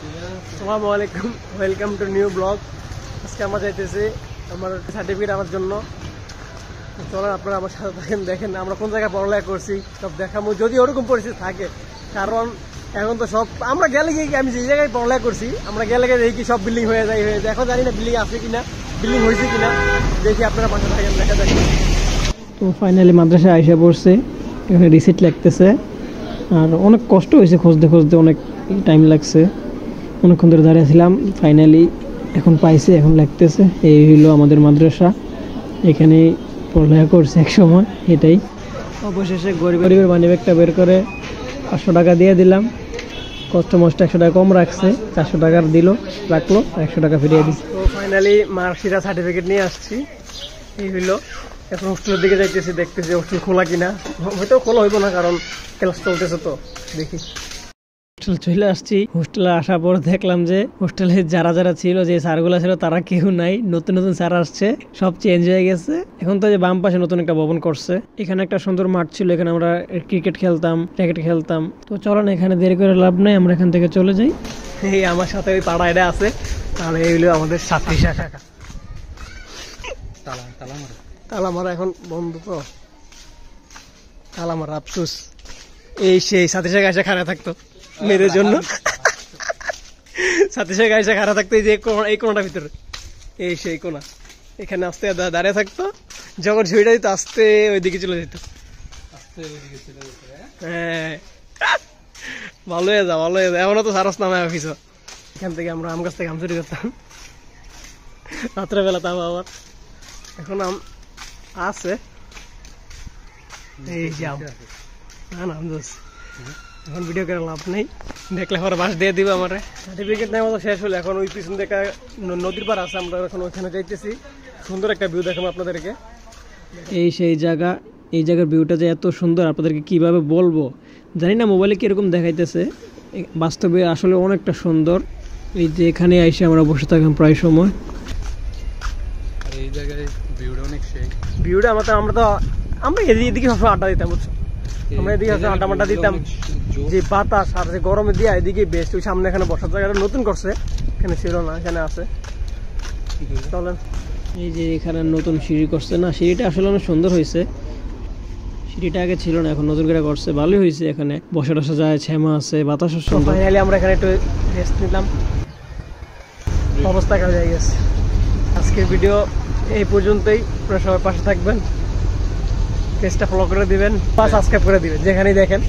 আসসালামু আলাইকুম, welcome to new blog. আজকে আমরা যাইতেছি আমার সার্টিফিকেট আনার জন্য। চলেন আপনারা আমার সাথে থাকেন, দেখেন আমরা কোন জায়গায় পড়ালেখা করছি সব দেখাবো, যদি ওরকম পরিস্থিতি থাকে। কারণ এখন তো সব আমরা গেলে গিয়ে আমি যে জায়গায় পড়ালেখা করছি আমরা গেলে গিয়ে দেখি সব বিল্ডিং হয়ে যায়। এখন জানি না বিল্ডিং আছে কিনা, বিল্ডিং হয়েছে কিনা, দেখি আপনারা পাশে থাকেন, দেখা যাক। তো ফাইনালি মাদ্রাসায় আইসা পড়ছে, এখানে রিসিট লাগতেছে। আর অনেক কষ্ট হয়েছে খুঁজতে খুঁজতে, অনেক টাইম লাগছে, অনেকক্ষণ ধরে দাঁড়িয়েছিলাম। ফাইনালি এখন পাইছে, এখন লাগতেছে। এই হইলো আমাদের মাদ্রাসা, এখানে পড়ালেখা করছে এক সময়। এটাই অবশেষে গরিবের মানি ব্যাগটা বের করে 500 টাকা দিয়ে দিলাম। কষ্ট মষ্ট 100 টাকা কম রাখছে, 400 টাকার রাখলো, 100 টাকা ফিরিয়ে দিচ্ছে। তো ফাইনালি মার্কশিট আর সার্টিফিকেট নিয়ে আসছি। এই হইলো, এখন হোস্টেলের দিকে যাইতেছি, দেখতেছি হোস্টেল খোলা কিনা। হয়তো খোলা হইব না, কারণ ক্লাস চলতেছে, তো দেখি। হোস্টেল চলে আসছি। হোস্টেলে আসার পর দেখলাম যে হোস্টেলে যারা ছিল, যে স্যারগুলো ছিল, তারা কেউ নাই। নতুন নতুন স্যার আসছে, সব চেঞ্জ হয়ে গেছে। এখন তো যে বাম পাশে নতুন একটা ভবন করছে। এখানে একটা সুন্দর মাঠ ছিল, এখানে আমরা ক্রিকেট খেলতাম, র্যাকেট খেলতাম। তো চলেন, এখানে দেরি করে লাভ নাই, আমরা এখান থেকে চলে যাই। এই আমার সাথে ওই পাড়া এটা আছে, তাহলে এই হলো আমাদের ছাত্রী শাখা। তালামারা এখন বন্ধ, তো তালামারা আফসোস। এই সেই ছাত্রী শাখা এসে খাড়া থাকতো মেয়েদের জন্য, ছাত্রী শাখা এসে খাড়া থাকতো এই কোনাটার ভিতরে, এই সেই কোনা। এখানে আস্তে দাঁড়িয়ে থাকতো, যখন ঝুড়িটা দিত আস্তে ওইদিকে চলে যেত। হ্যাঁ, ভালো হয়ে যা, ভালো হয়ে যা। এমনও তো সারস নামে অফিস। এখান থেকে আমরা আম গাছ থেকে আম চুরি করতাম রাত্রেবেলা, তাও আবার। এখন আম আছে, এই যাও না না, এখন ভিডিও করে লাভ নেই, দেখলে পরে বাস দিয়ে দিবে আমার। সার্টিফিকেট নেওয়া তো শেষ হলো, এখন ওই পিছন থেকে নদীর পার আছে, আমরা এখন ওইখানে যাইতেছি। সুন্দর একটা ভিউ দেখাবো আপনাদেরকে। এই সেই জায়গা, এই জায়গার ভিউটা যে এত সুন্দর আপনাদেরকে কিভাবে বলবো জানি না, মোবাইলে কিরকম দেখাইতেছে, বাস্তবে আসলে অনেকটা সুন্দর। এই যে এখানে এসে আমরা বসে থাকলাম প্রায় সময়। এই জায়গায় ভিউটা অনেক সেই, ভিউটা আমরা এদিকে সবসময় আড্ডা দিতাম, বুঝছো? আমরা এদিকে আড্ডা দিতাম, যে বাতাস আর যে গরমে দিয়ে এদিকে বেস্ট। ওই সামনে এখানে বসার জায়গাটা নতুন করছে, এখানে ছিল না, এখানে আছে। চলেন, এই যে এখানে নতুন সিঁড়ি করছে না, সিঁড়িটা আসলে অনেক সুন্দর হয়েছে। সিঁড়িটা আগে ছিল না, এখন নতুন করে করছে, ভালোই হয়েছে। এখানে বসা টসা যায়, ছ্যামা আছে, বাতাসও সুন্দর। ফাইনালি আমরা এখানে একটু রেস্ট নিলাম, অবস্থা কাজ হয়ে গেছে। আজকের ভিডিও এই পর্যন্তই। আপনারা সবাই পাশে থাকবেন, পেজটা ফলো করে দিবেন বা সাবস্ক্রাইব করে দিবেন যেখানেই দেখেন।